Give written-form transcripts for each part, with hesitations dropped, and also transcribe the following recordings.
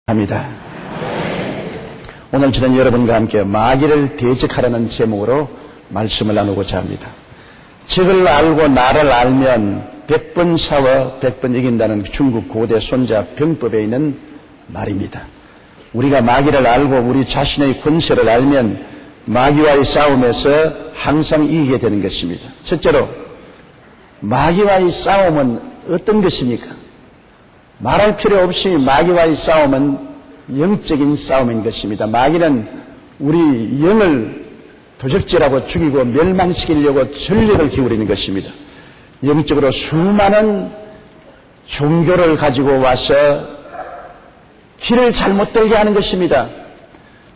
합니다. 오늘 저는 여러분과 함께 마귀를 대적하라는 제목으로 말씀을 나누고자 합니다. 적을 알고 나를 알면 100번 싸워 100번 이긴다는 중국 고대 손자 병법에 있는 말입니다. 우리가 마귀를 알고 우리 자신의 권세를 알면 마귀와의 싸움에서 항상 이기게 되는 것입니다. 첫째로 마귀와의 싸움은 어떤 것입니까? 말할 필요 없이 마귀와의 싸움은 영적인 싸움인 것입니다. 마귀는 우리 영을 도적질하고 죽이고 멸망시키려고 전력을 기울이는 것입니다. 영적으로 수많은 종교를 가지고 와서 길을 잘못 들게 하는 것입니다.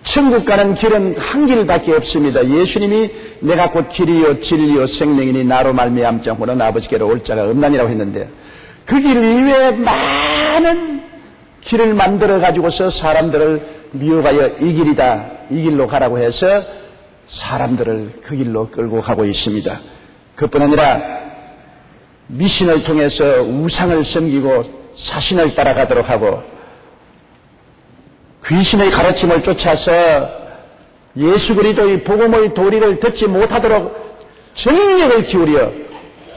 천국 가는 길은 한 길밖에 없습니다. 예수님이 내가 곧 길이요 진리요 생명이니 나로 말미암지 않고는 아버지께로 올 자가 없나니라고 했는데 그 길 이외에 많은 길을 만들어 가지고서 사람들을 미혹하여 이 길이다, 이 길로 가라고 해서 사람들을 그 길로 끌고 가고 있습니다. 그뿐 아니라 미신을 통해서 우상을 섬기고 사신을 따라가도록 하고 귀신의 가르침을 쫓아서 예수 그리스도의 복음의 도리를 듣지 못하도록 전력을 기울여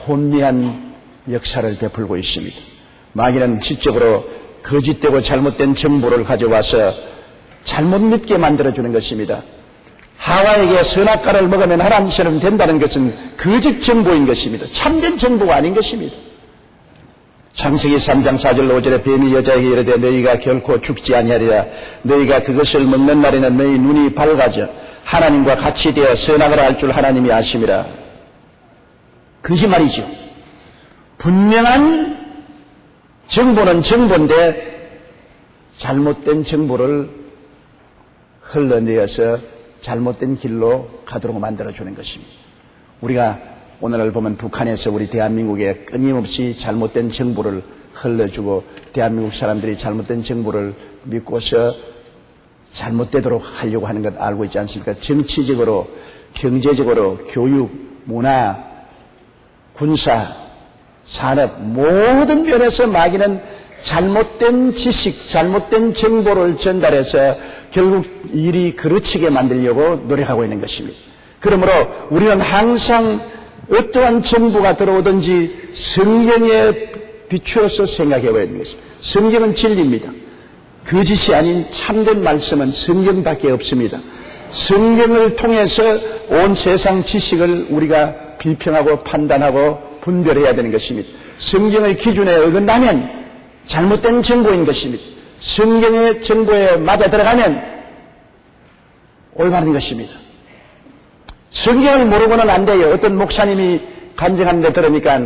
혼미한 역사를 베풀고 있습니다. 마귀는 지적으로 거짓되고 잘못된 정보를 가져와서 잘못 믿게 만들어주는 것입니다. 하와에게 선악과를 먹으면 하나님처럼 된다는 것은 거짓 정보인 것입니다. 참된 정보가 아닌 것입니다. 창세기 3장 4절 5절에 뱀이 여자에게 이르되 너희가 결코 죽지 아니하리라. 너희가 그것을 먹는 날에는 너희 눈이 밝아져 하나님과 같이 되어 선악을 알 줄 하나님이 아심이라. 거짓말이죠. 분명한 정보는 정보인데 잘못된 정보를 흘러내어서 잘못된 길로 가도록 만들어주는 것입니다. 우리가 오늘 보면 북한에서 우리 대한민국에 끊임없이 잘못된 정보를 흘러주고 대한민국 사람들이 잘못된 정보를 믿고서 잘못되도록 하려고 하는 것 알고 있지 않습니까? 정치적으로, 경제적으로, 교육, 문화, 군사, 산업 모든 면에서 마귀는 잘못된 지식, 잘못된 정보를 전달해서 결국 일이 그르치게 만들려고 노력하고 있는 것입니다. 그러므로 우리는 항상 어떠한 정보가 들어오든지 성경에 비추어서 생각해 봐야 되는 것입니다. 성경은 진리입니다. 거짓이 아닌 참된 말씀은 성경밖에 없습니다. 성경을 통해서 온 세상 지식을 우리가 비평하고 판단하고 분별해야 되는 것입니다. 성경의 기준에 어긋나면 잘못된 정보인 것입니다. 성경의 정보에 맞아 들어가면 올바른 것입니다. 성경을 모르고는 안 돼요. 어떤 목사님이 간증하는데 들으니까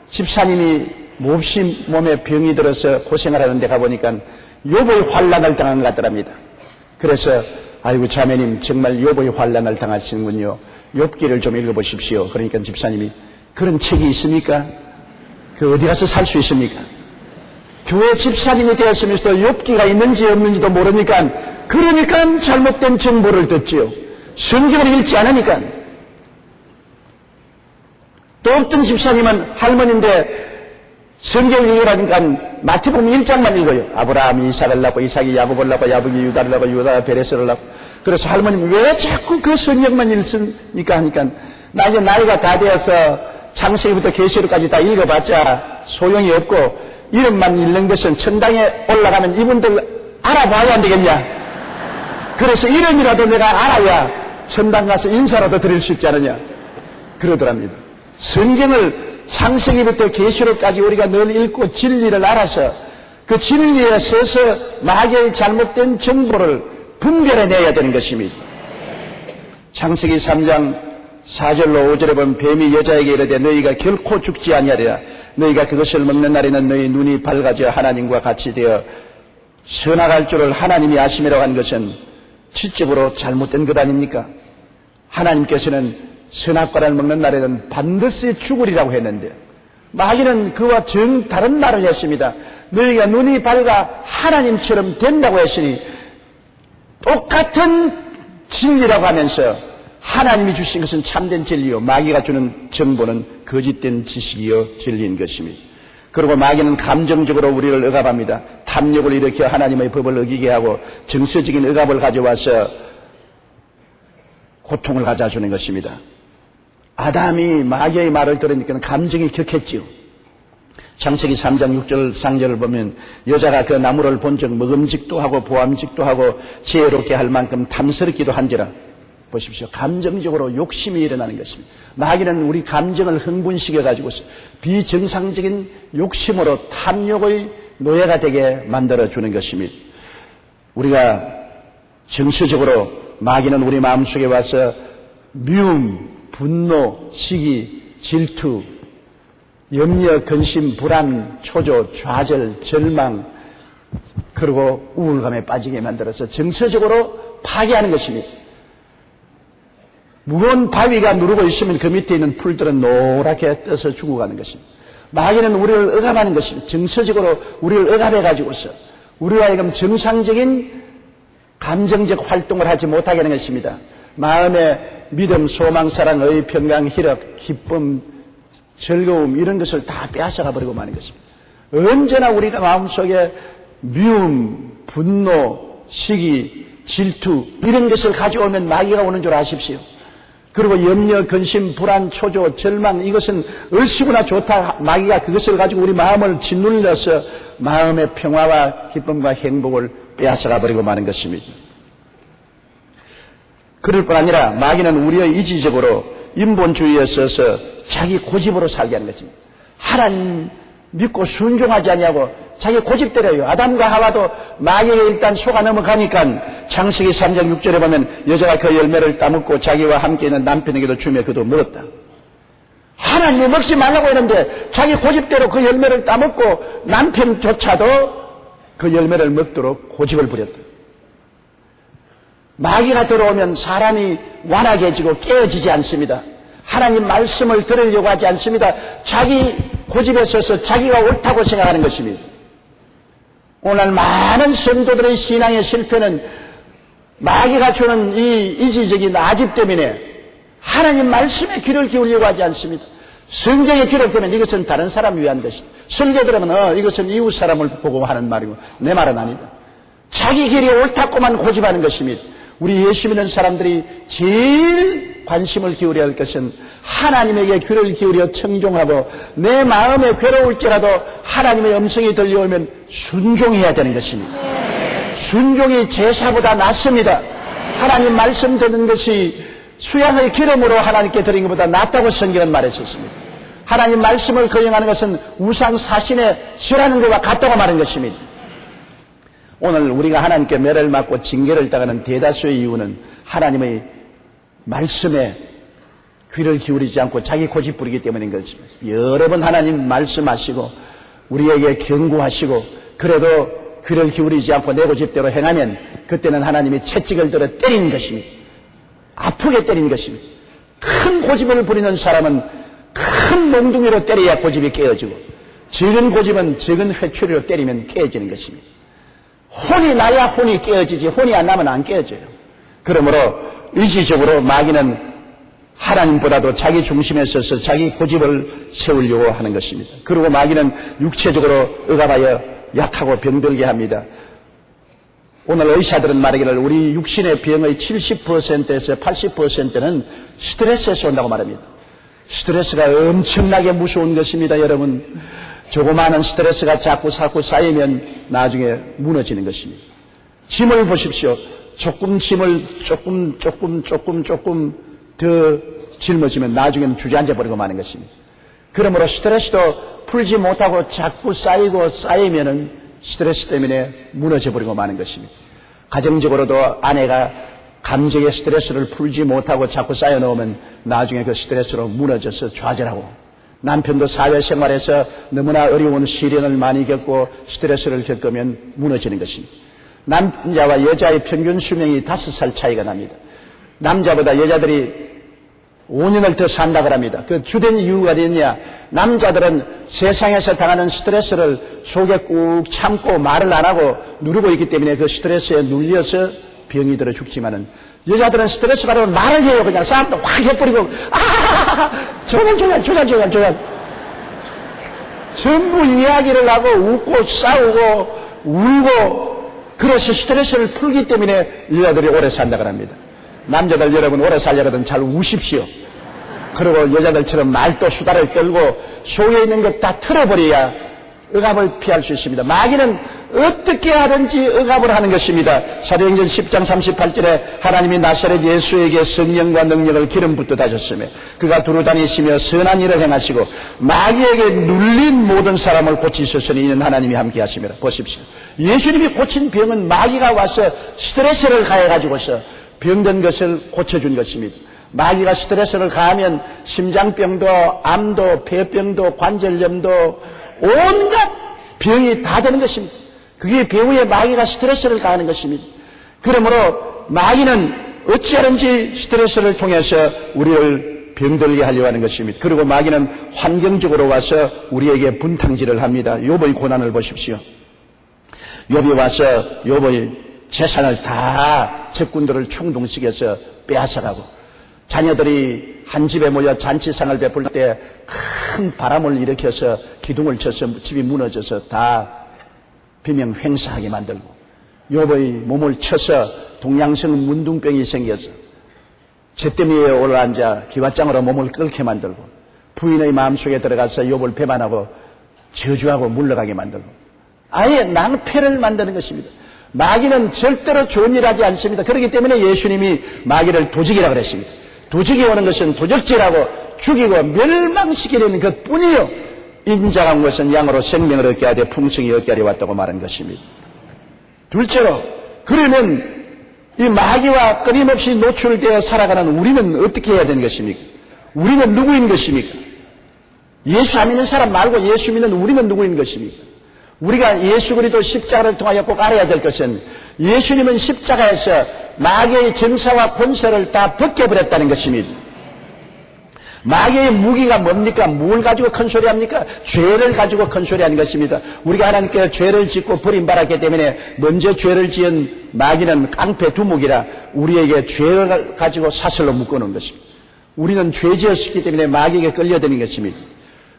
집사님이 몹시 몸에 병이 들어서 고생을 하는데 가보니까 욥의 환난을 당한 것 같더랍니다. 그래서 아이고 자매님 정말 욥의 환난을 당하시는군요. 욥기를 좀 읽어보십시오. 그러니까 집사님이 그런 책이 있습니까? 그 어디 가서 살 수 있습니까? 교회 집사님이 되었으면서도 욥기가 있는지 없는지도 모르니까 그러니까 잘못된 정보를 듣지요. 성경을 읽지 않으니까. 또 어떤 집사님은 할머니인데 성경을 읽으라니까 마태복음 1장만 읽어요. 아브라함이 이삭을 낳고 이삭이 야곱을 낳고 야곱이 유다를 낳고 유다가 베레스를 낳고. 그래서 할머님 왜 자꾸 그 성경만 읽습니까 하니까 나 이제 나이가 다 되어서 창세기부터 계시록까지 다 읽어봤자 소용이 없고 이름만 읽는 것은 천당에 올라가면 이분들 알아봐야 안 되겠냐. 그래서 이름이라도 내가 알아야 천당 가서 인사라도 드릴 수 있지 않느냐 그러더랍니다. 성경을 창세기부터 계시록까지 우리가 늘 읽고 진리를 알아서 그 진리에 서서 마귀의 잘못된 정보를 분별해내야 되는 것입니다. 창세기 3장 4절로 5절에 보면 뱀이 여자에게 이르되 너희가 결코 죽지 아니하리라. 너희가 그것을 먹는 날에는 너희 눈이 밝아져 하나님과 같이 되어 선악할 줄을 하나님이 아심이라고 한 것은 지적으로 잘못된 것 아닙니까? 하나님께서는 선악과를 먹는 날에는 반드시 죽으리라고 했는데 마귀는 그와 다른 말을 했습니다. 너희가 눈이 밝아 하나님처럼 된다고 했으니 똑같은 진리라고 하면서 하나님이 주신 것은 참된 진리요 마귀가 주는 정보는 거짓된 지식이요 진리인 것입니다. 그리고 마귀는 감정적으로 우리를 억압합니다. 탐욕을 일으켜 하나님의 법을 어기게 하고 정서적인 억압을 가져와서 고통을 가져주는 것입니다. 아담이 마귀의 말을 들으니까 감정이 격했지요. 창세기 3장 6절 상절을 보면 여자가 그 나무를 본 적 먹음직도 하고 보암직도 하고 지혜롭게 할 만큼 탐스럽기도 한지라. 보십시오. 감정적으로 욕심이 일어나는 것입니다. 마귀는 우리 감정을 흥분시켜가지고 비정상적인 욕심으로 탐욕의 노예가 되게 만들어주는 것입니다. 우리가 정서적으로 마귀는 우리 마음속에 와서 미움, 분노, 시기, 질투, 염려, 근심, 불안, 초조, 좌절, 절망, 그리고 우울감에 빠지게 만들어서 정서적으로 파괴하는 것입니다. 무거운 바위가 누르고 있으면 그 밑에 있는 풀들은 노랗게 떠서 죽어가는 것입니다. 마귀는 우리를 억압하는 것입니다. 정서적으로 우리를 억압해가지고서 우리와 하여금 정상적인 감정적 활동을 하지 못하게 하는 것입니다. 마음의 믿음, 소망, 사랑, 의, 평강, 희락, 기쁨, 즐거움 이런 것을 다 빼앗아가 버리고 마는 것입니다. 언제나 우리가 마음속에 미움, 분노, 시기, 질투 이런 것을 가져오면 마귀가 오는 줄 아십시오. 그리고 염려, 근심, 불안, 초조, 절망 이것은 얼씨구나 좋다. 마귀가 그것을 가지고 우리 마음을 짓눌러서 마음의 평화와 기쁨과 행복을 빼앗아가 버리고 마는 것입니다. 그럴 뿐 아니라 마귀는 우리의 이지적으로 인본주의에 써서 자기 고집으로 살게 하는 것입니다. 하나님 믿고 순종하지 아니하고 자기 고집대로요. 아담과 하와도 마귀에 일단 속아 넘어가니까 창세기 3장 6절에 보면 여자가 그 열매를 따먹고 자기와 함께 있는 남편에게도 주며 그도 먹었다. 하나님이 먹지 말라고 했는데 자기 고집대로 그 열매를 따먹고 남편조차도 그 열매를 먹도록 고집을 부렸다. 마귀가 들어오면 사람이 완악해지고 깨어지지 않습니다. 하나님 말씀을 들으려고 하지 않습니다. 자기 고집에 서서 자기가 옳다고 생각하는 것입니다. 오늘 많은 성도들의 신앙의 실패는 마귀가 주는 이 이지적인 아집 때문에 하나님 말씀에 귀를 기울이려고 하지 않습니다. 성경에 귀를 기울이면 이것은 다른 사람을 위한 것이다. 설교 들으면 이것은 이웃 사람을 보고 하는 말이고 내 말은 아니다. 자기 길이 옳다고만 고집하는 것입니다. 우리 예수 믿는 사람들이 제일 관심을 기울여야 할 것은 하나님에게 귀를 기울여 청종하고 내 마음에 괴로울지라도 하나님의 음성이 들려오면 순종해야 되는 것입니다. 순종이 제사보다 낫습니다. 하나님 말씀 듣는 것이 수양의 기름으로 하나님께 드리는 것보다 낫다고 성경은 말했었습니다. 하나님 말씀을 거행하는 것은 우상 사신에 절하는 것과 같다고 말한 것입니다. 오늘 우리가 하나님께 매를 맞고 징계를 당하는 대다수의 이유는 하나님의 말씀에 귀를 기울이지 않고 자기 고집 부리기 때문인 것입니다. 여러 번 하나님 말씀하시고 우리에게 경고하시고 그래도 귀를 기울이지 않고 내 고집대로 행하면 그때는 하나님이 채찍을 들어 때리는 것입니다. 아프게 때리는 것입니다. 큰 고집을 부리는 사람은 큰 몽둥이로 때려야 고집이 깨어지고 적은 고집은 적은 회초리로 때리면 깨어지는 것입니다. 혼이 나야 혼이 깨어지지 혼이 안 나면 안 깨어져요. 그러므로 의지적으로 마귀는 하나님보다도 자기 중심에 서서 자기 고집을 세우려고 하는 것입니다. 그리고 마귀는 육체적으로 억압하여 약하고 병들게 합니다. 오늘 의사들은 말하기를 우리 육신의 병의 70%에서 80%는 스트레스에서 온다고 말합니다. 스트레스가 엄청나게 무서운 것입니다, 여러분. 조그마한 스트레스가 자꾸 쌓이면 나중에 무너지는 것입니다. 짐을 보십시오. 조금 짐을 조금 더 짊어지면 나중에는 주저앉아 버리고 마는 것입니다. 그러므로 스트레스도 풀지 못하고 자꾸 쌓이면은 스트레스 때문에 무너져 버리고 마는 것입니다. 가정적으로도 아내가 감정의 스트레스를 풀지 못하고 자꾸 쌓여놓으면 나중에 그 스트레스로 무너져서 좌절하고, 남편도 사회생활에서 너무나 어려운 시련을 많이 겪고 스트레스를 겪으면 무너지는 것입니다. 남자와 여자의 평균 수명이 5살 차이가 납니다. 남자보다 여자들이 5년을 더 산다고 합니다. 그 주된 이유가 뭐냐? 남자들은 세상에서 당하는 스트레스를 속에 꾹 참고 말을 안 하고 누르고 있기 때문에 그 스트레스에 눌려서 병이 들어 죽지만은, 여자들은 스트레스 받으면 말을 해요. 그냥 싸움도 확 해버리고 조잔 전부 이야기를 하고 웃고 싸우고 울고 그래서 스트레스를 풀기 때문에 여자들이 오래 산다고 합니다. 남자들 여러분 오래 살려거든 잘 우십시오. 그리고 여자들처럼 말도 수다를 떨고 속에 있는 것 다 털어버려야 억압을 피할 수 있습니다. 마귀는 어떻게 하든지 억압을 하는 것입니다. 사도행전 10장 38절에 하나님이 나사렛 예수에게 성령과 능력을 기름 붓듯 하셨으며 그가 두루 다니시며 선한 일을 행하시고 마귀에게 눌린 모든 사람을 고치셨으니 이는 하나님이 함께 하심이라. 보십시오. 예수님이 고친 병은 마귀가 와서 스트레스를 가해가지고서 병든 것을 고쳐준 것입니다. 마귀가 스트레스를 가하면 심장병도 암도 폐병도 관절염도 온갖 병이 다 되는 것입니다. 그게 배후에 마귀가 스트레스를 가하는 것입니다. 그러므로 마귀는 어찌하든지 스트레스를 통해서 우리를 병들게 하려고 하는 것입니다. 그리고 마귀는 환경적으로 와서 우리에게 분탕질을 합니다. 욥의 고난을 보십시오. 욥이 와서 욥의 재산을 다 적군들을 총동식해서 빼앗아가고 자녀들이 한 집에 모여 잔치상을 베풀 때 큰 바람을 일으켜서 기둥을 쳐서 집이 무너져서 다 비명횡사하게 만들고 욥의 몸을 쳐서 동양성 문둥병이 생겨서 잿더미에 올라앉아 기왓장으로 몸을 끓게 만들고 부인의 마음속에 들어가서 욥을 배반하고 저주하고 물러가게 만들고 아예 낭패를 만드는 것입니다. 마귀는 절대로 좋은 일 하지 않습니다. 그렇기 때문에 예수님이 마귀를 도적이라고 그랬습니다. 도적이 오는 것은 도적질하고 죽이고 멸망시키려는 것뿐이요. 인자가 온 것은 양으로 생명을 얻게 하되 풍성히 얻게 하려 왔다고 말한 것입니다. 둘째로 그러면 이 마귀와 끊임없이 노출되어 살아가는 우리는 어떻게 해야 되는 것입니까? 우리는 누구인 것입니까? 예수 안 믿는 사람 말고 예수 믿는 우리는 누구인 것입니까? 우리가 예수 그리스도 십자가를 통하여 꼭 알아야 될 것은 예수님은 십자가에서 마귀의 정사와 권세를 다 벗겨버렸다는 것입니다. 마귀의 무기가 뭡니까? 뭘 가지고 큰 소리 합니까? 죄를 가지고 큰 소리 하는 것입니다. 우리가 하나님께 죄를 짓고 버림받았기 때문에 먼저 죄를 지은 마귀는 깡패 두목이라 우리에게 죄를 가지고 사슬로 묶어놓은 것입니다. 우리는 죄 지었기 때문에 마귀에게 끌려드는 것입니다.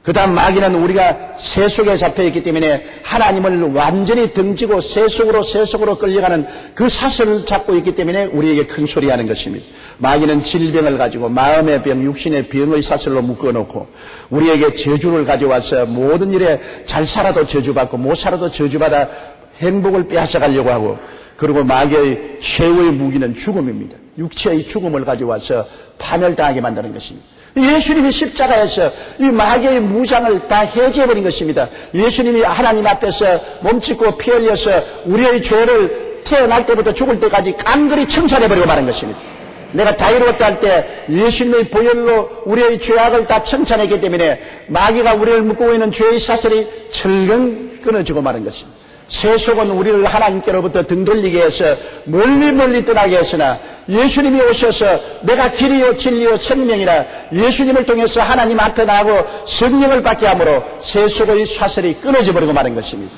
그 다음 마귀는 우리가 새 속에 잡혀있기 때문에 하나님을 완전히 등지고 새 속으로 끌려가는 그 사슬을 잡고 있기 때문에 우리에게 큰 소리 하는 것입니다. 마귀는 질병을 가지고 마음의 병, 육신의 병의 사슬로 묶어놓고 우리에게 저주를 가져와서 모든 일에 잘 살아도 저주받고 못 살아도 저주받아 행복을 빼앗아가려고 하고 그리고 마귀의 최후의 무기는 죽음입니다. 육체의 죽음을 가져와서 파멸당하게 만드는 것입니다. 예수님이 십자가에서 이 마귀의 무장을 다 해제해버린 것입니다. 예수님이 하나님 앞에서 몸짓고 피 흘려서 우리의 죄를 태어날 때부터 죽을 때까지 깡그리 청산해버리고 마는 것입니다. 내가 다 이루었다 할 때 예수님의 보혈로 우리의 죄악을 다 청산했기 때문에 마귀가 우리를 묶고 있는 죄의 사슬이 철근 끊어지고 마는 것입니다. 세속은 우리를 하나님께로부터 등 돌리게 해서 멀리 떠나게 했으나 예수님이 오셔서 내가 길이요 진리요 생명이라 예수님을 통해서 하나님 앞에 나가고 성령을 받게 함으로 세속의 사슬이 끊어져 버리고 마는 것입니다.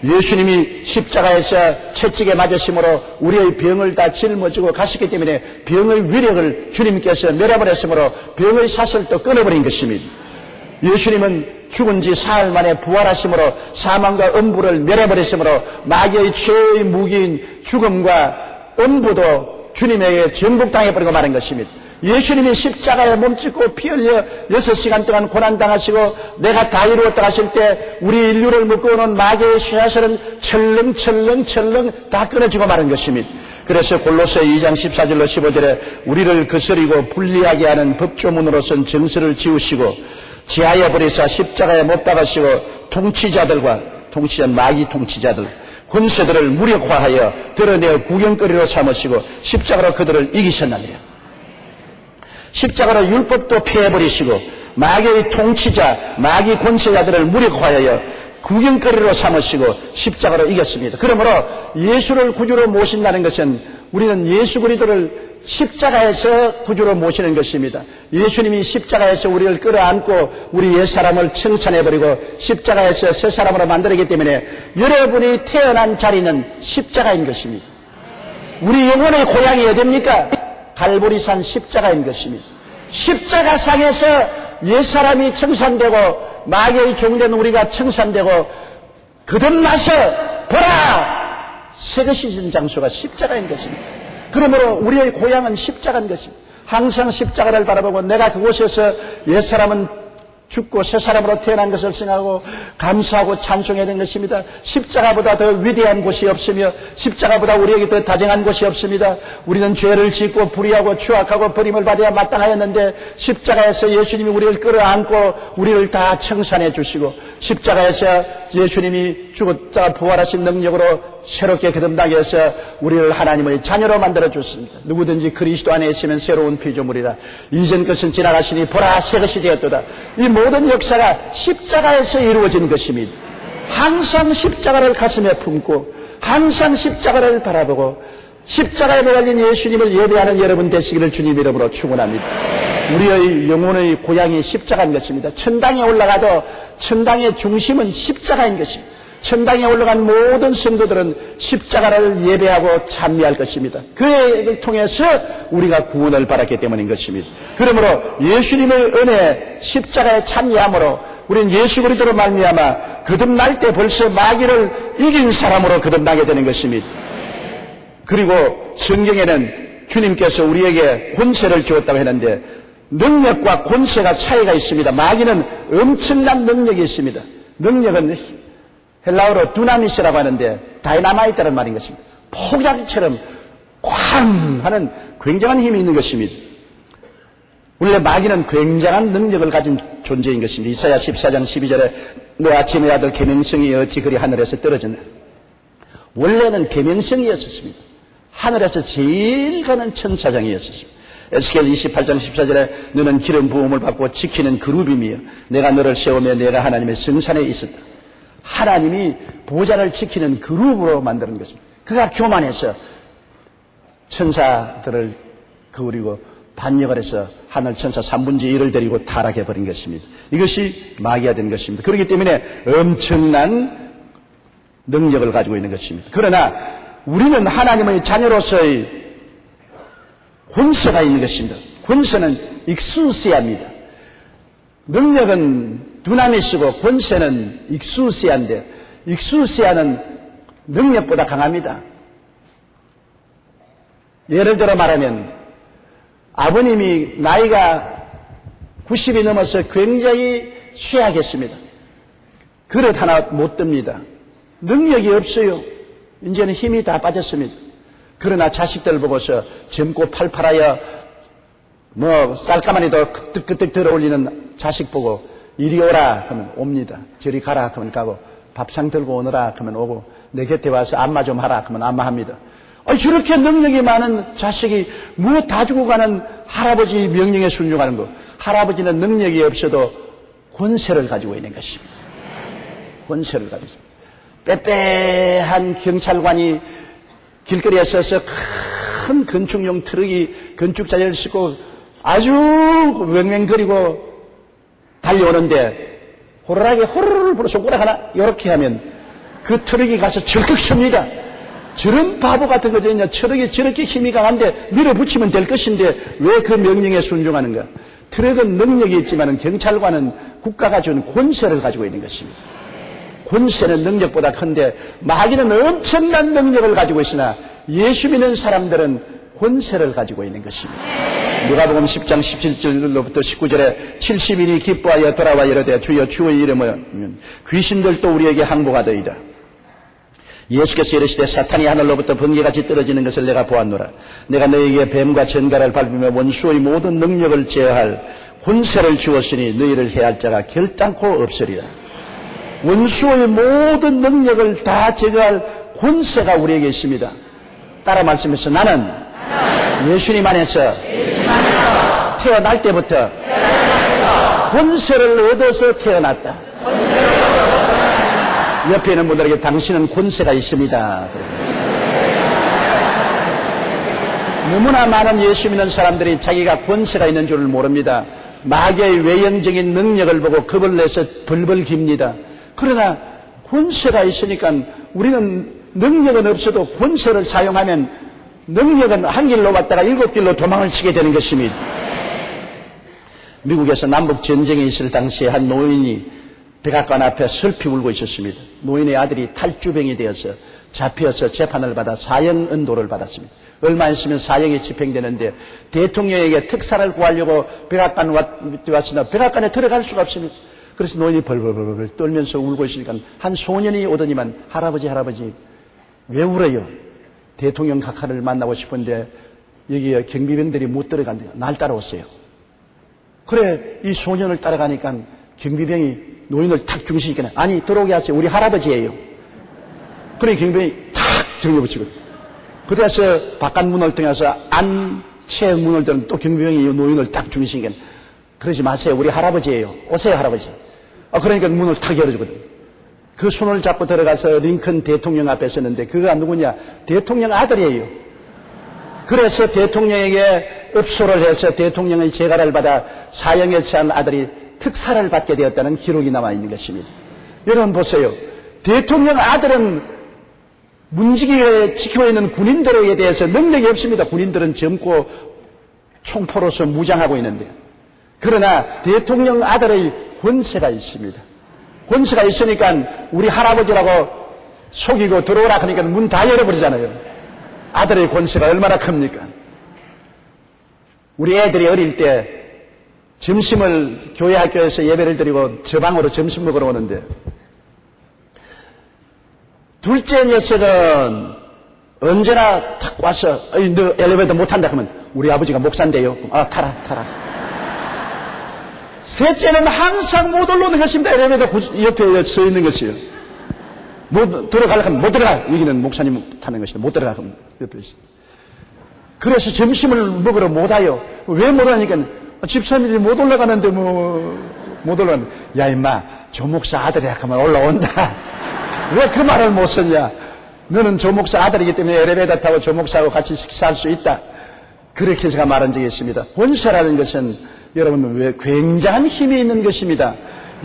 예수님이 십자가에서 채찍에 맞으심으로 우리의 병을 다 짊어지고 가셨기 때문에 병의 위력을 주님께서 내려버렸으므로 병의 사슬도 끊어버린 것입니다. 예수님은 죽은 지 사흘 만에 부활하심으로 사망과 음부를 내려버리심으로 마귀의 최의 무기인 죽음과 음부도 주님에게 전복당해버리고 마는 것입니다. 예수님이 십자가에 몸짓고 피 흘려 6시간 동안 고난당하시고 내가 다 이루었다 하실 때 우리 인류를 묶어오는 마귀의 쇠사슬은 철렁 다 끊어지고 마는 것입니다. 그래서 골로새 2장 14절로 15절에 우리를 거스리고 불리하게 하는 법조문으로선 정서를 지우시고 지하여 버리사 십자가에 못 박으시고 마귀 통치자들 권세들을 무력화하여 드러내어 구경거리로 삼으시고 십자가로 그들을 이기셨나니라. 십자가로 율법도 폐해버리시고 마귀의 통치자 마귀 권세자들을 무력화하여 구경거리로 삼으시고 십자가로 이겼습니다. 그러므로 예수를 구주로 모신다는 것은 우리는 예수 그리스도를 십자가에서 구주로 모시는 것입니다. 예수님이 십자가에서 우리를 끌어안고 우리 옛사람을 청산해버리고 십자가에서 새 사람으로 만들었기 때문에 여러분이 태어난 자리는 십자가인 것입니다. 우리 영혼의 고향이 어디입니까? 갈보리산 십자가인 것입니다. 십자가상에서 옛사람이 청산되고 마귀의 종된 우리가 청산되고 거듭나서 보라! 새가 씻은 장소가 십자가인 것입니다. 그러므로 우리의 고향은 십자가인 것입니다. 항상 십자가를 바라보고 내가 그곳에서 옛사람은 죽고 새 사람으로 태어난 것을 생각하고 감사하고 찬송해야 되는 것입니다. 십자가보다 더 위대한 곳이 없으며 십자가보다 우리에게 더 다정한 곳이 없습니다. 우리는 죄를 짓고 불의하고 추악하고 버림을 받아야 마땅하였는데 십자가에서 예수님이 우리를 끌어안고 우리를 다 청산해 주시고 십자가에서 예수님이 죽었다 부활하신 능력으로 새롭게 거듭나게 해서 우리를 하나님의 자녀로 만들어 줬습니다. 누구든지 그리스도 안에 있으면 새로운 피조물이라. 이전 것은 지나가시니 보라 새 것이 되었도다. 이 모든 역사가 십자가에서 이루어진 것입니다. 항상 십자가를 가슴에 품고 항상 십자가를 바라보고 십자가에 매달린 예수님을 예배하는 여러분 되시기를 주님 이름으로 축원합니다. 우리의 영혼의 고향이 십자가인 것입니다. 천당에 올라가도 천당의 중심은 십자가인 것입니다. 천당에 올라간 모든 성도들은 십자가를 예배하고 찬미할 것입니다. 그를 통해서 우리가 구원을 받았기 때문인 것입니다. 그러므로 예수님의 은혜 십자가에 참여함으로 우리는 예수 그리스도로 말미암아 거듭날 때 벌써 마귀를 이긴 사람으로 거듭나게 되는 것입니다. 그리고 성경에는 주님께서 우리에게 권세를 주었다고 했는데 능력과 권세가 차이가 있습니다. 마귀는 엄청난 능력이 있습니다. 능력은 헬라어로 두나미스라고 하는데 다이나마이트라는 말인 것입니다. 폭약처럼 쾅 하는 굉장한 힘이 있는 것입니다. 원래 마귀는 굉장한 능력을 가진 존재인 것입니다. 이사야 14장 12절에 너 아침의 아들 계명성이 어찌 그리 하늘에서 떨어졌나. 원래는 계명성이었습니다. 하늘에서 제일 가는 천사장이었습니다. 에스겔 28장 14절에 너는 기름 부음을 받고 지키는 그룹이며 내가 너를 세우며 내가 하나님의 성산에 있었다. 하나님이 보좌를 지키는 그룹으로 만드는 것입니다. 그가 교만해서 천사들을 그리고 반역을 해서 하늘 천사 3분의 1을 데리고 타락해버린 것입니다. 이것이 마귀가 된 것입니다. 그렇기 때문에 엄청난 능력을 가지고 있는 것입니다. 그러나 우리는 하나님의 자녀로서의 권세가 있는 것입니다. 권세는 익수시아입니다. 능력은 두나미스고 권세는 익수시아인데 익수시아는 능력보다 강합니다. 예를 들어 말하면 아버님이 나이가 90이 넘어서 굉장히 쇠하겠습니다. 그릇 하나 못 듭니다. 능력이 없어요. 이제는 힘이 다 빠졌습니다. 그러나 자식들 보고서 젊고 팔팔하여 쌀가마니도 끄떡끄떡 들어올리는 자식 보고 이리 오라 하면 옵니다. 저리 가라 하면 가고 밥상 들고 오너라 하면 오고 내 곁에 와서 안마 좀 하라 하면 안마합니다. 저렇게 능력이 많은 자식이 무엇 다 주고 가는 할아버지 명령에 순종하는 것. 할아버지는 능력이 없어도 권세를 가지고 있는 것입니다. 권세를 가지고 있습니다. 빼빼한 경찰관이 길거리에 서서 큰 건축용 트럭이 건축자재를 싣고 아주 왱왱거리고 달려오는데 호루라기 호루를 불어 손가락 하나 이렇게 하면 그 트럭이 가서 절컥 섭니다. 저런 바보 같은 거죠. 트럭이 저렇게 힘이 강한데 밀어붙이면 될 것인데 왜 그 명령에 순종하는가. 트럭은 능력이 있지만 경찰관은 국가가 준 권세를 가지고 있는 것입니다. 권세는 능력보다 큰데 마귀는 엄청난 능력을 가지고 있으나 예수 믿는 사람들은 권세를 가지고 있는 것입니다. 누가복음 10장 17절로부터 19절에 70인이 기뻐하여 돌아와 이르되 주여 주의 이름을 귀신들도 우리에게 항복하더이다. 예수께서 이르시되 사탄이 하늘로부터 번개같이 떨어지는 것을 내가 보았노라. 내가 너희에게 뱀과 전갈을 밟으며 원수의 모든 능력을 제어할 권세를 주었으니 너희를 해할 자가 결단코 없으리라. 원수의 모든 능력을 다 제거할 권세가 우리에게 있습니다. 따라 말씀해서 나는 예수님 안에서 태어날 때부터 권세를 얻어서 태어났다. 옆에 있는 분들에게 당신은 권세가 있습니다. 너무나 많은 예수 믿는 사람들이 자기가 권세가 있는 줄을 모릅니다. 마귀의 외형적인 능력을 보고 겁을 내서 벌벌 깁니다. 그러나 권세가 있으니까 우리는 능력은 없어도 권세를 사용하면 능력은 한 길로 왔다가 7길로 도망을 치게 되는 것입니다. 미국에서 남북 전쟁이 있을 당시에 한 노인이 백악관 앞에 슬피 울고 있었습니다. 노인의 아들이 탈주병이 되어서 잡혀서 재판을 받아 사형 은도를 받았습니다. 얼마 있으면 사형이 집행되는데 대통령에게 특사를 구하려고 백악관 왔으나 백악관에 들어갈 수가 없습니다. 그래서 노인이 벌벌벌 떨면서 울고 있으니까 한 소년이 오더니만 할아버지 왜 울어요? 대통령 각하를 만나고 싶은데 여기에 경비병들이 못 들어간대요. 날 따라오세요. 그래 이 소년을 따라가니까 경비병이 노인을 탁 중시니까 아니 들어오게 하세요. 우리 할아버지예요. 그래 경비병이 탁 들려붙이고 그래서 바깥 문을 통해서 안채 문을 들면 또 경비병이 노인을 딱 중시니까 그러지 마세요. 우리 할아버지예요. 오세요 할아버지. 그러니까 문을 탁 열어주거든. 그 손을 잡고 들어가서 링컨 대통령 앞에 섰는데 그가 누구냐? 대통령 아들이에요. 그래서 대통령에게 읍소를 해서 대통령의 재가를 받아 사형에 처한 아들이 특사를 받게 되었다는 기록이 남아 있는 것입니다. 여러분 보세요. 대통령 아들은 문지기에 지키고 있는 군인들에 대해서 능력이 없습니다. 군인들은 젊고 총포로서 무장하고 있는데 그러나 대통령 아들의 권세가 있습니다. 권세가 있으니까 우리 할아버지라고 속이고 들어오라 하니까 문 다 열어버리잖아요. 아들의 권세가 얼마나 큽니까? 우리 애들이 어릴 때 점심을 교회 학교에서 예배를 드리고 저 방으로 점심 먹으러 오는데 둘째 녀석은 언제나 탁 와서 너 엘리베이터 못 탄다 하면 우리 아버지가 목사인데요. 타라. 셋째는 항상 못 올라오는 것입니다. 엘리베이터 옆에 서 있는 것이요. 못 들어가려고 하면 못 들어가. 여기는 목사님 타는 것이다. 못 들어가. 그럼 옆에 있어. 그래서 점심을 먹으러 못 와요. 왜 못 와니까 집사님들이 못 올라가는데 못 올라가는데 야 임마 조 목사 아들이야 하면 올라온다. 왜 그 말을 못 썼냐. 너는 조 목사 아들이기 때문에 엘리베이터 타고 조 목사하고 같이 식사할 수 있다. 그렇게 제가 말한 적이 있습니다. 권세라는 것은 여러분 왜 굉장한 힘이 있는 것입니다.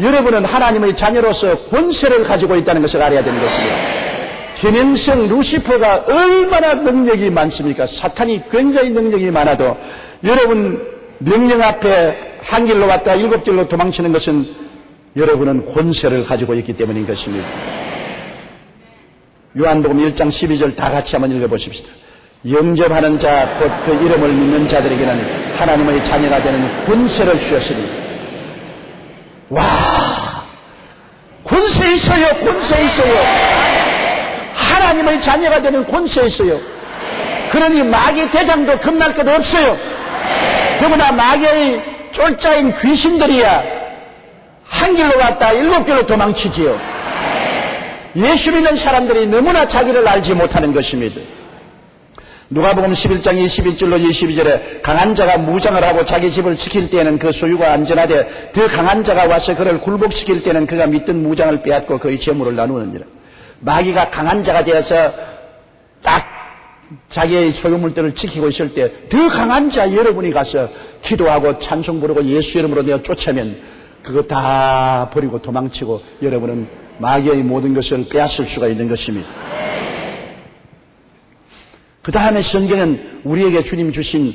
여러분은 하나님의 자녀로서 권세를 가지고 있다는 것을 알아야 되는 것입니다. 현행성 루시퍼가 얼마나 능력이 많습니까? 사탄이 굉장히 능력이 많아도 여러분 명령 앞에 한 길로 왔다 일곱 길로 도망치는 것은 여러분은 권세를 가지고 있기 때문인 것입니다. 요한복음 1장 12절 다 같이 한번 읽어보십시다. 영접하는 자 곧 그 이름을 믿는 자들에게는 하나님의 자녀가 되는 권세를 주셨으니 와 권세 있어요. 하나님의 자녀가 되는 권세 있어요. 그러니 마귀 대장도 겁날 것 없어요. 더구나 마귀의 쫄자인 귀신들이야 한 길로 갔다 일곱 길로 도망치지요. 예수 믿는 사람들이 너무나 자기를 알지 못하는 것입니다. 누가복음 11장 21절로 22절에 강한 자가 무장을 하고 자기 집을 지킬 때에는 그 소유가 안전하되 더 강한 자가 와서 그를 굴복시킬 때는 그가 믿던 무장을 빼앗고 그의 재물을 나누느니라. 마귀가 강한 자가 되어서 딱 자기의 소유물들을 지키고 있을 때 더 강한 자 여러분이 가서 기도하고 찬송 부르고 예수 이름으로 내어 쫓아면 그거 다 버리고 도망치고 여러분은 마귀의 모든 것을 빼앗을 수가 있는 것입니다. 그 다음에 성경은 우리에게 주님 주신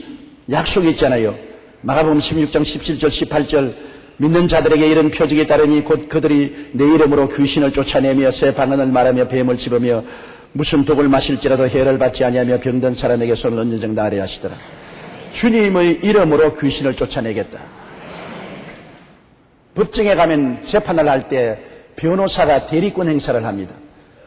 약속이 있잖아요. 마가복음 16장 17절 18절 믿는 자들에게 이런 표적이 따르니 곧 그들이 내 이름으로 귀신을 쫓아내며 새 방언을 말하며 뱀을 집으며 무슨 독을 마실지라도 해를 받지 아니하며 병든 사람에게 손을 얹는 정도 아래 하시더라. 주님의 이름으로 귀신을 쫓아내겠다. 법정에 가면 재판을 할 때 변호사가 대리권 행사를 합니다.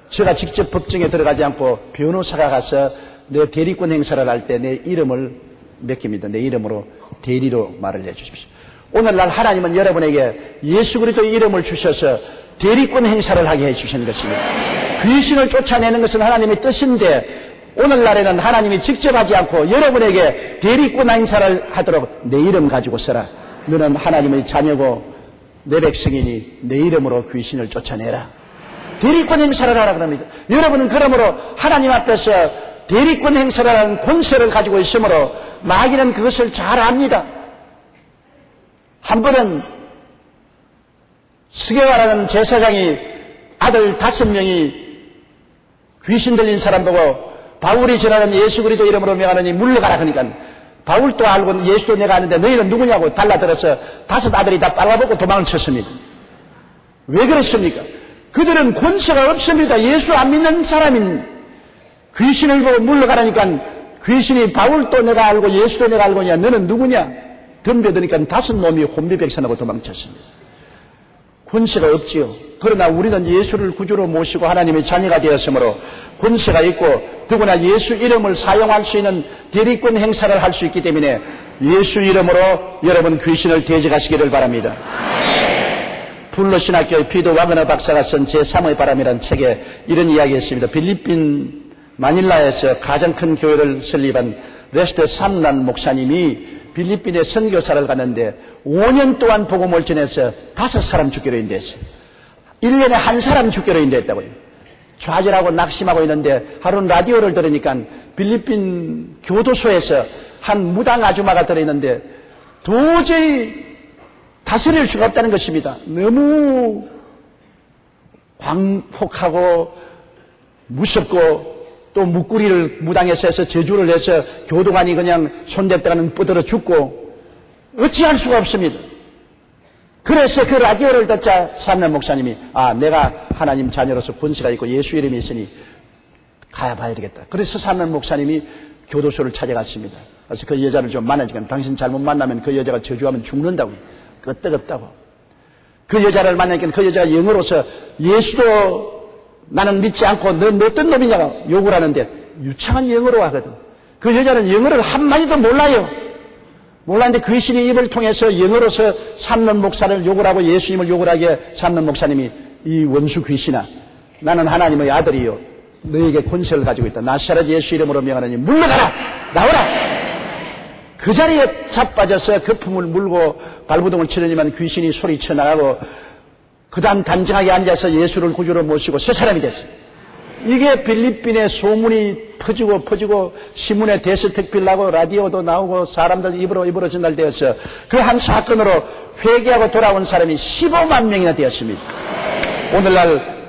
제가 직접 법정에 들어가지 않고 변호사가 가서 내 대리권 행사를 할 때 내 이름을 맡깁니다. 내 이름으로 대리로 말을 해주십시오. 오늘날 하나님은 여러분에게 예수 그리스도의 이름을 주셔서 대리권 행사를 하게 해주시는 것입니다. 귀신을 쫓아내는 것은 하나님의 뜻인데 오늘날에는 하나님이 직접 하지 않고 여러분에게 대리권 행사를 하도록 내 이름 가지고 써라. 너는 하나님의 자녀고 내 백성이니 내 이름으로 귀신을 쫓아내라. 대리권 행사를 하라 그럽니다. 여러분은 그러므로 하나님 앞에서 대리권 행사를 하는 권세를 가지고 있으므로 마귀는 그것을 잘 압니다. 한 번은 스게와라는 제사장이 아들 5명이 귀신 들린 사람 보고 바울이 전하는 예수 그리스도 이름으로 명하느니 물러가라 그러니까 바울도 알고 예수도 내가 아는데 너희는 누구냐고 달라들어서 5 아들이 다 빨아보고 도망을 쳤습니다. 왜 그렇습니까? 그들은 권세가 없습니다. 예수 안 믿는 사람인 귀신을 보고 물러가라니까 귀신이 바울도 내가 알고 예수도 내가 알고냐 너는 누구냐 덤벼드니까 5놈이 혼비백산하고 도망쳤습니다. 권세가 없지요. 그러나 우리는 예수를 구주로 모시고 하나님의 자녀가 되었으므로 권세가 있고 누구나 예수 이름을 사용할 수 있는 대리권 행사를 할 수 있기 때문에 예수 이름으로 여러분 귀신을 대적하시기를 바랍니다. 불로신학교의 피도 와그너 박사가 쓴 제3의 바람이라는 책에 이런 이야기했습니다. 필리핀 마닐라에서 가장 큰 교회를 설립한 레스터 삼란 목사님이 필리핀에 선교사를 갔는데 5년 동안 복음을 전해서 5사람 죽기로 인도했어요. 1년에 1사람 죽기로 인도했다고요. 좌절하고 낙심하고 있는데 하루는 라디오를 들으니까 필리핀 교도소에서 한 무당 아줌마가 들어있는데 도저히 다스릴 수가 없다는 것입니다. 너무 광폭하고 무섭고 또 목구리를 무당에서 해서 저주를 해서 교도관이 그냥 손댔다가는 뻗어져 죽고 어찌할 수가 없습니다. 그래서 그 라디오를 듣자 삼란 목사님이 내가 하나님 자녀로서 권세가 있고 예수 이름이 있으니 가봐야 되겠다. 그래서 삼란 목사님이 교도소를 찾아갔습니다. 그래서 그 여자를 좀 만나니까 당신 잘못 만나면 그 여자가 저주하면 죽는다고. 끄떡없다고. 그 여자를 만나니까 그 여자가 영어로서 예수도 나는 믿지 않고 넌 어떤 놈이냐고 욕을 하는데 유창한 영어로 하거든. 그 여자는 영어를 한마디도 몰라요. 몰랐는데 귀신이 입을 통해서 영어로서 삼론 목사를 욕을 하고 예수님을 욕을 하게 삼론 목사님이 이 원수 귀신아 나는 하나님의 아들이요 너에게 권세를 가지고 있다. 나사렛 예수 이름으로 명하노니 물러가라 나오라. 그 자리에 자빠져서 거품을 물고 발부동을 치려니만 귀신이 소리쳐 나가고 그 다음 단정하게 앉아서 예수를 구주로 모시고 새 사람이 됐어요. 이게 필리핀의 소문이 퍼지고 신문에 대서특필 나고 라디오도 나오고 사람들 입으로 전달되어서 그 한 사건으로 회개하고 돌아온 사람이 15만 명이나 되었습니다. 오늘날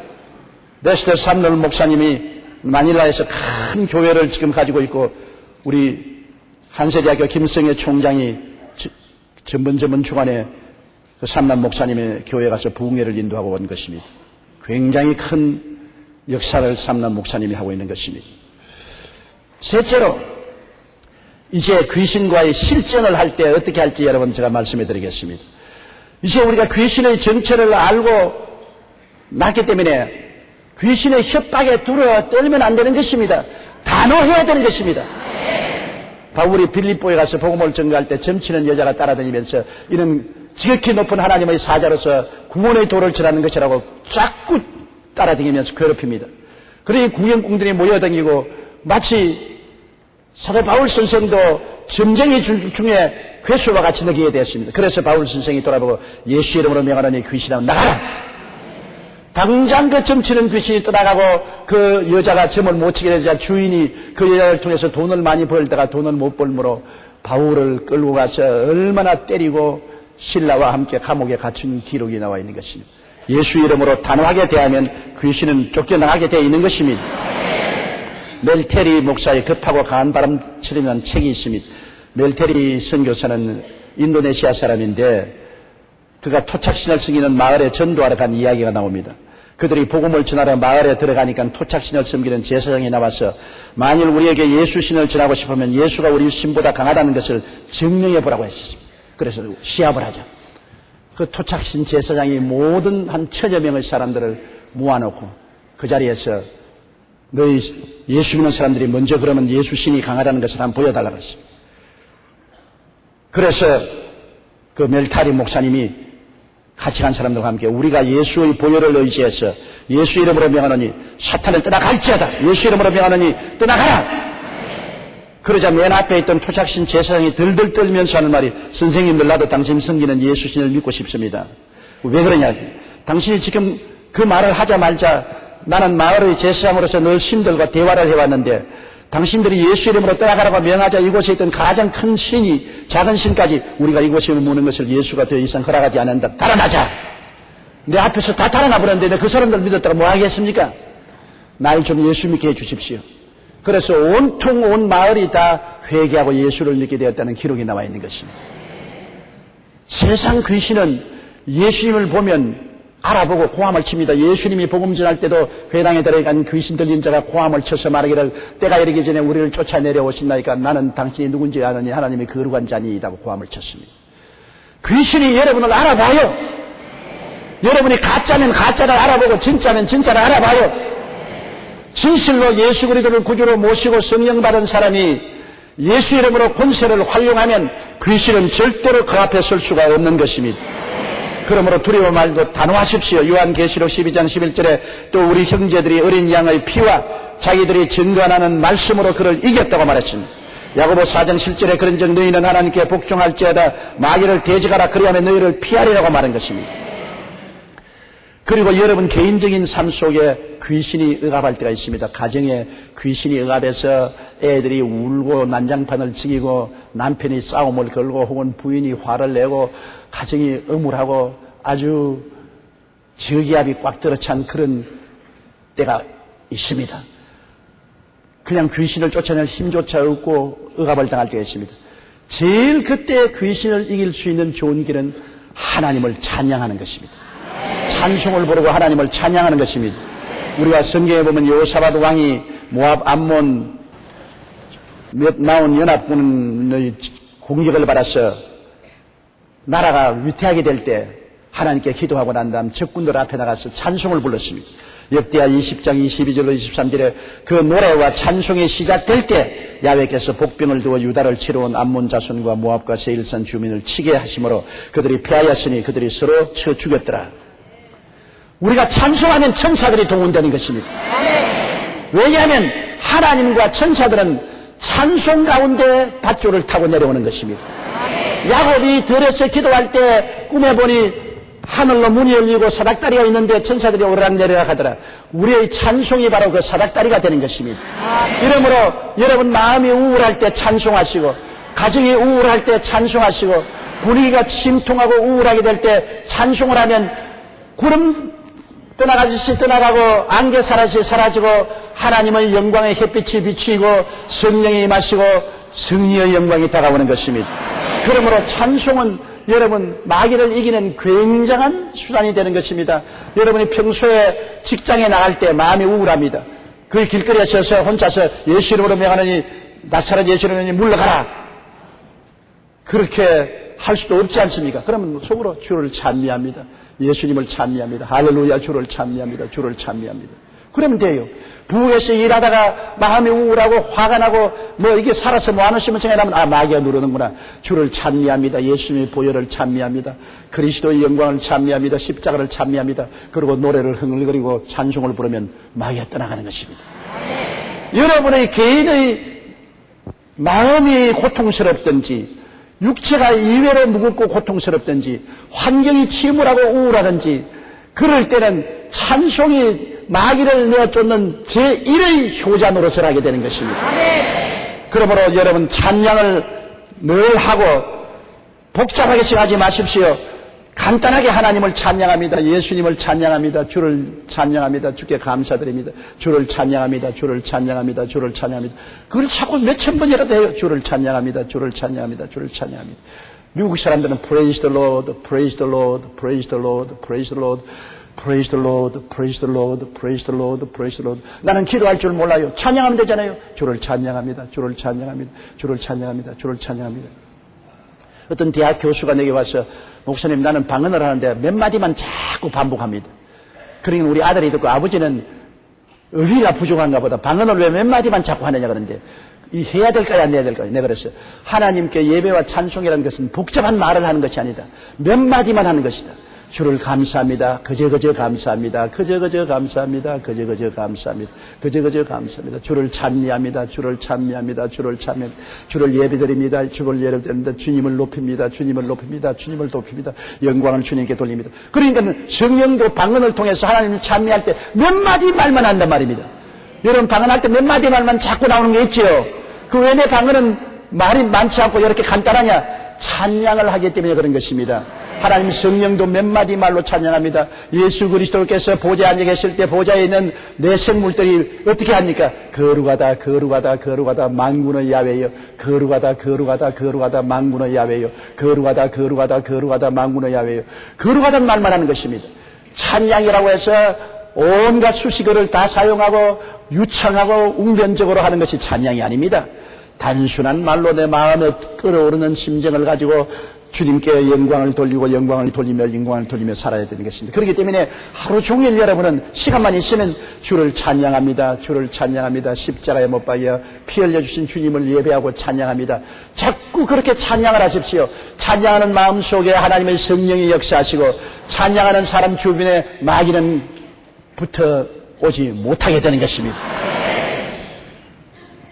레스터 삼롤 목사님이 마닐라에서 큰 교회를 지금 가지고 있고 우리 한세대학교 김성애 총장이 전번 주간에 그 삼란 목사님의 교회에 가서 부흥회를 인도하고 온 것입니다. 굉장히 큰 역사를 삼란 목사님이 하고 있는 것입니다. 셋째로 이제 귀신과의 실전을 할 때 어떻게 할지 여러분 제가 말씀해 드리겠습니다. 이제 우리가 귀신의 정체를 알고 났기 때문에 귀신의 협박에 두려워 떨면 안 되는 것입니다. 단호해야 되는 것입니다. 바울이 빌립보에 가서 복음을 전가할 때 점치는 여자가 따라다니면서 이는 지극히 높은 하나님의 사자로서 구원의 도를 전하는 것이라고 자꾸 따라다니면서 괴롭힙니다. 그러니 구경꾼들이 모여다니고 마치 사도 바울 선생도 점쟁이 중에 괴수와 같이 느끼게 되었습니다. 그래서 바울 선생이 돌아보고 예수 이름으로 명하노니 귀신아 나가라. 당장 그 점치는 귀신이 떠나가고 그 여자가 점을 못 치게 되자 주인이 그 여자를 통해서 돈을 많이 벌다가 돈을 못 벌므로 바울을 끌고 가서 얼마나 때리고 신라와 함께 감옥에 갇힌 기록이 나와 있는 것입니다. 예수 이름으로 단호하게 대하면 귀신은 쫓겨나가게 되어 있는 것입니다. 멜테리 목사의 급하고 강한 바람처럼이라는 책이 있습니다. 멜테리 선교사는 인도네시아 사람인데 그가 토착신을 섬기는 마을에 전도하러 간 이야기가 나옵니다. 그들이 복음을 전하러 마을에 들어가니까 토착신을 섬기는 제사장이 나와서 만일 우리에게 예수신을 전하고 싶으면 예수가 우리 신보다 강하다는 것을 증명해 보라고 했습니다. 그래서 시합을 하자. 그 토착신 제사장이 모든 한 1000여 명의 사람들을 모아놓고 그 자리에서 너희 예수 믿는 사람들이 먼저 그러면 예수신이 강하다는 것을 한번 보여달라고 했습니다. 그래서 그 멜타리 목사님이 같이 간 사람들과 함께 우리가 예수의 보혈을 의지해서 예수 이름으로 명하노니 사탄을 떠나갈지어다. 예수 이름으로 명하노니 떠나가라. 그러자 맨 앞에 있던 토착신 제사장이 들들 떨면서 하는 말이 선생님들 나도 당신 섬기는 예수신을 믿고 싶습니다. 왜 그러냐. 당신이 지금 그 말을 하자마자 나는 마을의 제사장으로서 늘 신들과 대화를 해왔는데 당신들이 예수 이름으로 떠나가라고 명하자 이곳에 있던 가장 큰 신이 작은 신까지 우리가 이곳에 머무는 것을 예수가 더 이상 허락하지 않는다. 달아나자. 내 앞에서 다 달아나 버렸는데 그 사람들 믿었다가 뭐 하겠습니까? 날 좀 예수 믿게 해주십시오. 그래서 온통 온 마을이 다 회개하고 예수를 믿게 되었다는 기록이 나와 있는 것입니다. 세상 귀신은 예수님을 보면 알아보고 고함을 칩니다. 예수님이 복음 전할 때도 회당에 들어간 귀신 들린 자가 고함을 쳐서 말하기를 때가 이르기 전에 우리를 쫓아내려 오신다니까 나는 당신이 누군지 아느니 하나님의 거룩한 자니이라고 고함을 쳤습니다. 귀신이 여러분을 알아봐요. 여러분이 가짜면 가짜를 알아보고 진짜면 진짜를 알아봐요. 진실로 예수 그리스도를 구주로 모시고 성령 받은 사람이 예수 이름으로 권세를 활용하면 귀신은 절대로 그 앞에 설 수가 없는 것입니다. 그러므로 두려워 말고 단호하십시오. 요한계시록 12장 11절에 또 우리 형제들이 어린 양의 피와 자기들이 증거하는 말씀으로 그를 이겼다고 말했습니다. 야고보 4장 7절에 그런즉 너희는 하나님께 복종할지어다 마귀를 대적하라 그리하면 너희를 피하리라고 말한 것입니다. 그리고 여러분 개인적인 삶 속에 귀신이 억압할 때가 있습니다. 가정에 귀신이 억압해서 애들이 울고 난장판을 치고 남편이 싸움을 걸고 혹은 부인이 화를 내고 가정이 음울하고 아주 저기압이 꽉 들어찬 그런 때가 있습니다. 그냥 귀신을 쫓아낼 힘조차 없고 억압을 당할 때가 있습니다. 제일 그때 귀신을 이길 수 있는 좋은 길은 하나님을 찬양하는 것입니다. 찬송을 부르고 하나님을 찬양하는 것입니다. 우리가 성경에 보면 여호사밧 왕이 모압 암몬 몇 나온 연합군의 공격을 받아서 나라가 위태하게 될 때 하나님께 기도하고 난 다음 적군들 앞에 나가서 찬송을 불렀습니다. 역대하 20장 22절로 23절에 그 노래와 찬송이 시작될 때 야훼께서 복병을 두어 유다를 치러 온 암몬 자손과 모압과 세일산 주민을 치게 하심으로 그들이 패하였으니 그들이 서로 쳐 죽였더라. 우리가 찬송하면 천사들이 동원되는 것입니다. 왜냐하면 하나님과 천사들은 찬송 가운데 밧줄을 타고 내려오는 것입니다. 야곱이 들에서 기도할 때 꿈에 보니 하늘로 문이 열리고 사닥다리가 있는데 천사들이 오르락 내리락 하더라. 우리의 찬송이 바로 그 사닥다리가 되는 것입니다. 이러므로 여러분 마음이 우울할 때 찬송하시고 가정이 우울할 때 찬송하시고 분위기가 심통하고 우울하게 될 때 찬송을 하면 구름 떠나가듯이 떠나가고 안개 사라지 사라지고 하나님의 영광의 햇빛이 비치고 성령이 임하시고 승리의 영광이 다가오는 것입니다. 그러므로 찬송은 여러분 마귀를 이기는 굉장한 수단이 되는 것입니다. 여러분이 평소에 직장에 나갈 때 마음이 우울합니다. 그 길거리에 서서 혼자서 예수 이름으로 명하느니 나사렛 예수 이름으로 물러가라. 그렇게 할 수도 없지 않습니까? 그러면 속으로 주를 찬미합니다. 예수님을 찬미합니다. 할렐루야 주를 찬미합니다. 주를 찬미합니다. 그러면 돼요. 부엌에서 일하다가 마음이 우울하고 화가 나고 뭐 이게 살아서 뭐 하는 심은청이라면 마귀가 누르는구나. 주를 찬미합니다. 예수님의 보혈을 찬미합니다. 그리스도의 영광을 찬미합니다. 십자가를 찬미합니다. 그리고 노래를 흥얼거리고 찬송을 부르면 마귀가 떠나가는 것입니다. 여러분의 개인의 마음이 고통스럽든지 육체가 이외로 무겁고 고통스럽든지 환경이 침울하고 우울하든지 그럴 때는 찬송이 마귀를 내쫓는 제1의 효자 노릇을 하게 되는 것입니다. 그러므로 여러분 찬양을 늘 하고 복잡하게 생각하지 마십시오. 간단하게 하나님을 찬양합니다. 예수님을 찬양합니다. 주를 찬양합니다. 주께 감사드립니다. 주를 찬양합니다. 주를 찬양합니다. 주를 찬양합니다. 그걸 자꾸 몇천 번이라도 해요. 주를 찬양합니다. 주를 찬양합니다. 주를 찬양합니다. 미국 사람들은 Praise the Lord, Praise the Lord, Praise the Lord, Praise the Lord, Praise the Lord, Praise the Lord, Praise the Lord, Praise the Lord. 나는 기도할 줄 몰라요. 찬양하면 되잖아요. 주를 찬양합니다. 주를 찬양합니다. 주를 찬양합니다. 주를 찬양합니다. 어떤 대학 교수가 내게 와서 목사님 나는 방언을 하는데 몇 마디만 자꾸 반복합니다. 그러니까 우리 아들이 듣고 아버지는 의리가 부족한가 보다. 방언을 왜 몇 마디만 자꾸 하느냐 그러는데 이 해야 될까요 안 해야 될까요? 내가 그랬어요. 하나님께 예배와 찬송이라는 것은 복잡한 말을 하는 것이 아니다. 몇 마디만 하는 것이다. 주를 감사합니다. 그저 감사합니다. 그저 감사합니다. 그저 감사합니다. 그저 감사합니다. 주를 찬미합니다. 주를 찬미합니다. 주를 찬미합니다. 주를 예배드립니다. 주를 예배드립니다. 주님을 높입니다. 주님을 높입니다. 주님을 높입니다. 영광을 주님께 돌립니다. 그러니까 성령도 방언을 통해서 하나님을 찬미할 때 몇 마디 말만 한단 말입니다. 여러분 방언할 때 몇 마디 말만 자꾸 나오는 게 있지요. 그 왜 내 방언은 말이 많지 않고 이렇게 간단하냐? 찬양을 하기 때문에 그런 것입니다. 하나님 성령도 몇 마디 말로 찬양합니다. 예수 그리스도께서 보좌에 앉아 계실 때 보좌에 있는 내 생물들이 어떻게 합니까? 거룩하다 거룩하다 거룩하다 만군의 야훼여. 거룩하다 거룩하다 거룩하다 만군의 야훼여. 거룩하다 거룩하다 거룩하다 만군의 야훼여. 거룩하다는 말만 하는 것입니다. 찬양이라고 해서 온갖 수식어를 다 사용하고 유창하고 웅변적으로 하는 것이 찬양이 아닙니다. 단순한 말로 내 마음에 끓어오르는 심정을 가지고 주님께 영광을 돌리고 영광을 돌리며 살아야 되는 것입니다. 그렇기 때문에 하루 종일 여러분은 시간만 있으면 주를 찬양합니다. 주를 찬양합니다. 십자가에 못 박여 피 흘려주신 주님을 예배하고 찬양합니다. 자꾸 그렇게 찬양을 하십시오. 찬양하는 마음 속에 하나님의 성령이 역사하시고 찬양하는 사람 주변에 마귀는 붙어 오지 못하게 되는 것입니다.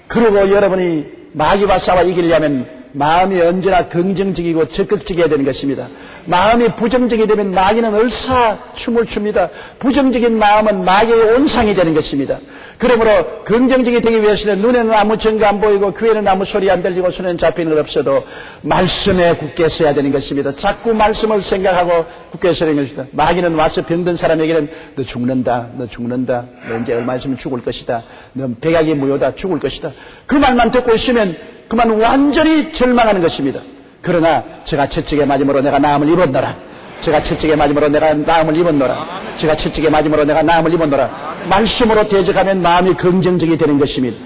그리고 여러분이 마귀와 싸워 이기려면 마음이 언제나 긍정적이고 적극적이어야 되는 것입니다. 마음이 부정적이 되면 마귀는 얼싸 춤을 춥니다. 부정적인 마음은 마귀의 온상이 되는 것입니다. 그러므로 긍정적이 되기 위해서는 눈에는 아무 증거 안 보이고 귀에는 아무 소리 안 들리고 손에는 잡히는 것 없어도 말씀에 굳게 서야 되는 것입니다. 자꾸 말씀을 생각하고 굳게 서는 것입니다. 마귀는 와서 병든 사람에게는 너 죽는다, 너 죽는다, 너 이제 얼마 있으면 죽을 것이다, 너 백약이 무효다, 죽을 것이다. 그 말만 듣고 있으면 그만 완전히 절망하는 것입니다. 그러나 제가 채찍에 맞음으로 내가 나음을 입었노라. 제가 채찍에 맞음으로 내가 나음을 입었노라. 제가 채찍에 맞음으로 내가 나음을 입었노라. 말씀으로 대적하면 마음이 긍정적이 되는 것입니다.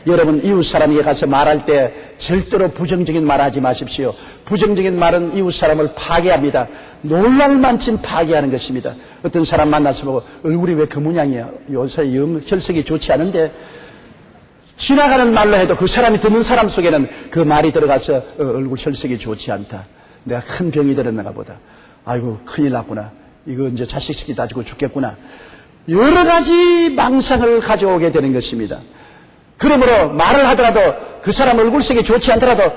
여러분 이웃 사람에게 가서 말할 때 절대로 부정적인 말 하지 마십시오. 부정적인 말은 이웃 사람을 파괴합니다. 놀랄 만큼 파괴하는 것입니다. 어떤 사람 만나서 보고 얼굴이 왜 그 모양이야? 요새 혈색이 좋지 않은데 지나가는 말로 해도 그 사람이 듣는 사람 속에는 그 말이 들어가서 얼굴 혈색이 좋지 않다. 내가 큰 병이 들었는가 보다. 아이고 큰일 났구나. 이거 이제 자식이 다지고 죽겠구나. 여러 가지 망상을 가져오게 되는 것입니다. 그러므로 말을 하더라도 그 사람 얼굴색이 좋지 않더라도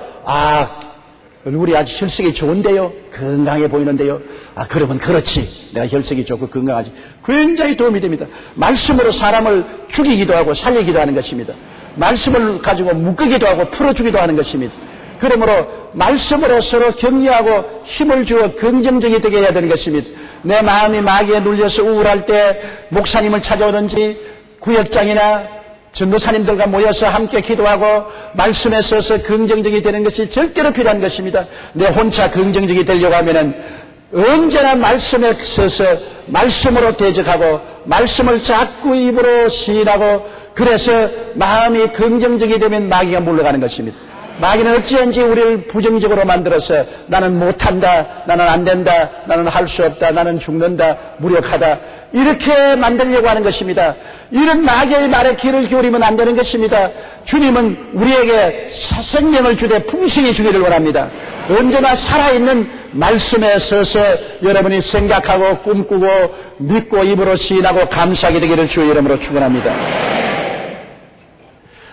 얼굴이 아주 혈색이 좋은데요. 건강해 보이는데요. 그러면 그렇지. 내가 혈색이 좋고 건강하지. 굉장히 도움이 됩니다. 말씀으로 사람을 죽이기도 하고 살리기도 하는 것입니다. 말씀을 가지고 묶기도 하고 풀어주기도 하는 것입니다. 그러므로 말씀으로 서로 격려하고 힘을 주어 긍정적이 되게 해야 되는 것입니다. 내 마음이 마귀에 눌려서 우울할 때 목사님을 찾아오든지 구역장이나 전도사님들과 모여서 함께 기도하고 말씀에 서서 긍정적이 되는 것이 절대로 필요한 것입니다. 내 혼자 긍정적이 되려고 하면은 언제나 말씀에 서서 말씀으로 대적하고 말씀을 자꾸 입으로 시인하고 그래서 마음이 긍정적이 되면 마귀가 물러가는 것입니다. 마귀는 어찌한지 우리를 부정적으로 만들어서 나는 못한다, 나는 안 된다, 나는 할 수 없다, 나는 죽는다, 무력하다 이렇게 만들려고 하는 것입니다. 이런 마귀의 말에 귀를 기울이면 안 되는 것입니다. 주님은 우리에게 생명을 주되 풍성히 주기를 원합니다. 언제나 살아있는 말씀에 서서 여러분이 생각하고 꿈꾸고 믿고 입으로 시인하고 감사하게 되기를 주의 이름으로 축원합니다.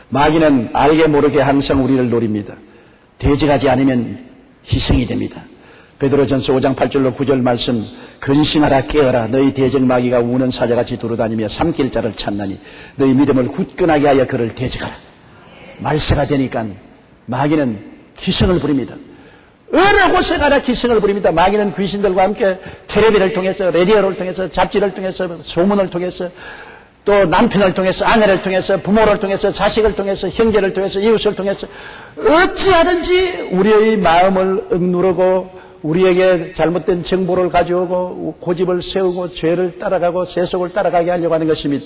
마귀는 알게 모르게 항상 우리를 노립니다. 대적하지 않으면 희생이 됩니다. 베드로전서 5장 8절로 9절 말씀 근신하라 깨어라 너희 대적 마귀가 우는 사자같이 두루다니며 삼킬 자를 찾나니 너희 믿음을 굳건하게 하여 그를 대적하라. 말세가 되니까 마귀는 기승을 부립니다. 어느 곳에 가나 기승을 부립니다. 마귀는 귀신들과 함께 텔레비를 통해서 라디오를 통해서 잡지를 통해서 소문을 통해서 또 남편을 통해서 아내를 통해서 부모를 통해서 자식을 통해서 형제를 통해서 이웃을 통해서 어찌하든지 우리의 마음을 억누르고 우리에게 잘못된 정보를 가져오고 고집을 세우고 죄를 따라가고 세속을 따라가게 하려고 하는 것입니다.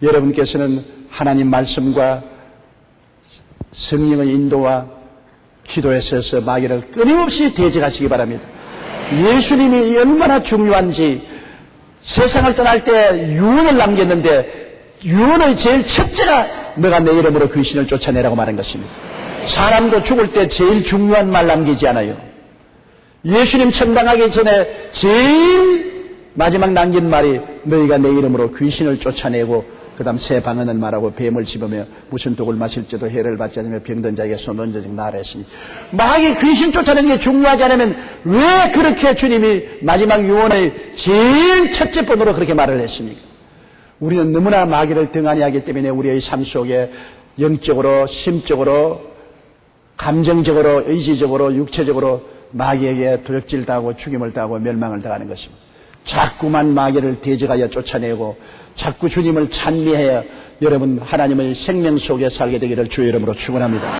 여러분께서는 하나님 말씀과 성령의 인도와 기도에 서서 마귀를 끊임없이 대적하시기 바랍니다. 예수님이 얼마나 중요한지 세상을 떠날 때 유언을 남겼는데 유언의 제일 첫째가 너가 내 이름으로 귀신을 쫓아내라고 말한 것입니다. 사람도 죽을 때 제일 중요한 말 남기지 않아요. 예수님 천당하기 전에 제일 마지막 남긴 말이 너희가 내 이름으로 귀신을 쫓아내고 그 다음 새 방언을 말하고 뱀을 집으며 무슨 독을 마실지도 해를 받지 않으며 병든 자에게 손 얹어진 나라 했으니 마귀 귀신 쫓아내는 게 중요하지 않으면 왜 그렇게 주님이 마지막 유언의 제일 첫째 번호로 그렇게 말을 했습니까? 우리는 너무나 마귀를 등한히 하기 때문에 우리의 삶 속에 영적으로 심적으로 감정적으로 의지적으로 육체적으로 마귀에게 도적질 당하고 죽임을 당하고 멸망을 당하는 것입니다. 자꾸만 마귀를 대적하여 쫓아내고 자꾸 주님을 찬미하여 여러분 하나님의 생명 속에 살게 되기를 주의 이름으로 축원합니다.